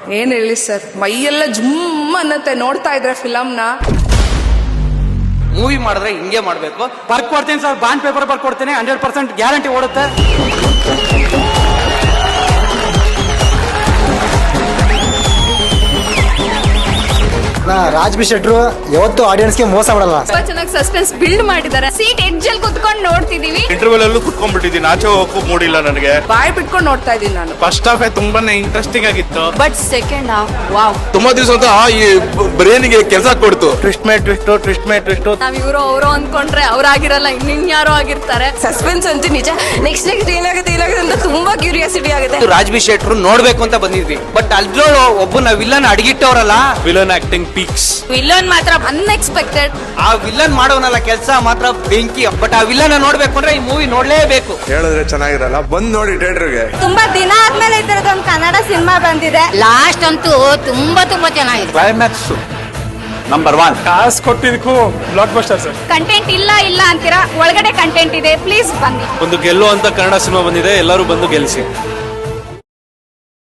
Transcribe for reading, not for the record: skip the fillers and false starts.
ಏನ್ ಹೇಳಿ ಸರ್, ಮೈಯೆಲ್ಲ ಜುಮ್ ಅನ್ನತ್ತೆ ನೋಡ್ತಾ ಇದ್ರೆ ಫಿಲಮ್ನ. ಮೂವಿ ಮಾಡಿದ್ರೆ ಹಿಂಗೆ ಮಾಡ್ಬೇಕು. ಬರ್ಕೊಡ್ತೀನಿ ಸರ್, ಬಾಂಡ್ ಪೇಪರ್ ಬರ್ಕೊಡ್ತೀನಿ, 100% ಗ್ಯಾರಂಟಿ ಓಡುತ್ತೆ. ರಾಜ್ ಬಿ ಶೆಟ್ರು ಯಾವತ್ತು ಆಡಿಯನ್ಸ್ಗೆ ಮೋಸ ಮಾಡಲ್ಲ. ತುಂಬಾ ಚೆನ್ನಾಗಿ ಸಸ್ಪೆನ್ಸ್ ಬಿಲ್ಡ್ ಮಾಡಿದ್ದಾರೆ. ಸೀಟ್ ಎಡ್ಜ್ ಅಲ್ಲಿ ಕುತ್ಕೊಂಡು ನೋಡ್ತಿದೀವಿ. ಇಂಟರ್ವಲ್ ಅಲ್ಲೂ ಕುತ್ಕೊಂಡ್ಬಿಟ್ಟಿದ್ದೀನಿ, ಆಚೆ ಹೋಗಕ್ಕೂ ಮೂಡಿಲ್ಲ ನನಗೆ. ಬಾಯ್ ಬಿಟ್ಕೊಂಡು ನೋಡ್ತಾ ಇದೀನಿ ನಾನು. ಫಸ್ಟ್ ಹಾಫ್ ತುಂಬಾನೇ ಇಂಟ್ರೆಸ್ಟಿಂಗ್ ಆಗಿತ್ತು, ಬಟ್ ಸೆಕೆಂಡ್ ಹಾಫ್ ವಾವ್, ತುಂಬಾ ದಿವಸ ಅಂತ ಈ ಬ್ರೇನಿಗೆ ಕೆಲಸ ಕೊಡ್ತು. Twist May twist. ನಾವ್ ಇವ್ರು ಅವರು ಅಂದ್ಕೊಂಡ್ರೆ ಅವ್ರಾಗಿರಲ್ಲ, ಇನ್ಯಾರೋ ಆಗಿರ್ತಾರೆ. ಸಸ್ಪೆನ್ಸ್ ಅಂತೂ ನಿಜ. ನೆಕ್ಸ್ಟ್ ಏನಾಗುತ್ತೆ ಅಂತ ತುಂಬಾ ಕ್ಯೂರಿಯಾಸಿಟಿ ಆಗುತ್ತೆ. ರಾಜ್ ಬಿ ಶೆಟ್ರು ನೋಡ್ಬೇಕು ಅಂತ ಬಂದಿದ್ವಿ, ಬಟ್ ಅಲ್ದ್ರೊಳು ಒಬ್ಬನ ವಿಲನ್ ಅಡಗಿಟ್ಟವ್ರಲ್ಲ. Villain acting peaks. ವಿಲನ್ ಮಾತ್ರ ಅನ್ಎಕ್ಸ್ಪೆಕ್ಟೆಡ್. ಆ ವಿಲನ್ ಮಾಡೋನಲ್ಲ ಕೆಲಸ ಮಾತ್ರ ಬೆಂಕಿ. ಬಟ್ ಆ ವಿಲನ್ ನೋಡ್ಬೇಕು ಅಂದ್ರೆ ಈ ಮೂವಿ ನೋಡ್ಲೇಬೇಕು. ಹೇಳಿದ್ರೆ ಚೆನ್ನಾಗಿರಲ್ಲ, ಬಂದ್ ನೋಡಿ ಥಿಯೇಟರ್ಗೆ. ತುಂಬಾ ದಿನ ಆದ್ಮೇಲೆ ಈ ತರದ ಒಂದು ಕನ್ನಡ ಸಿನಿಮಾ ಬಂದಿದೆ. ಲಾಸ್ಟ್ ಅಂತೂ ತುಂಬಾ ಚೆನ್ನಾಗಿದೆ. Climax number 1. ಕಾಸು ಕೊಟ್ಟಿದ್ದಕ್ಕೂ ಬ್ಲಾಕ್ ಬಸ್ಟರ್ ಸರ್. ಕಂಟೆಂಟ್ ಇಲ್ಲ ಅಂತೀರಾ, ಒಳಗಡೆ ಕಂಟೆಂಟ್ ಇದೆ. ಪ್ಲೀಸ್ ಬನ್ನಿ. ಒಂದು ಗೆಲ್ಲುವಂತ ಕನ್ನಡ ಸಿನಿಮಾ ಬಂದಿದೆ, ಎಲ್ಲರೂ ಬಂದು ಗೆಲ್ಲಿಸಿ.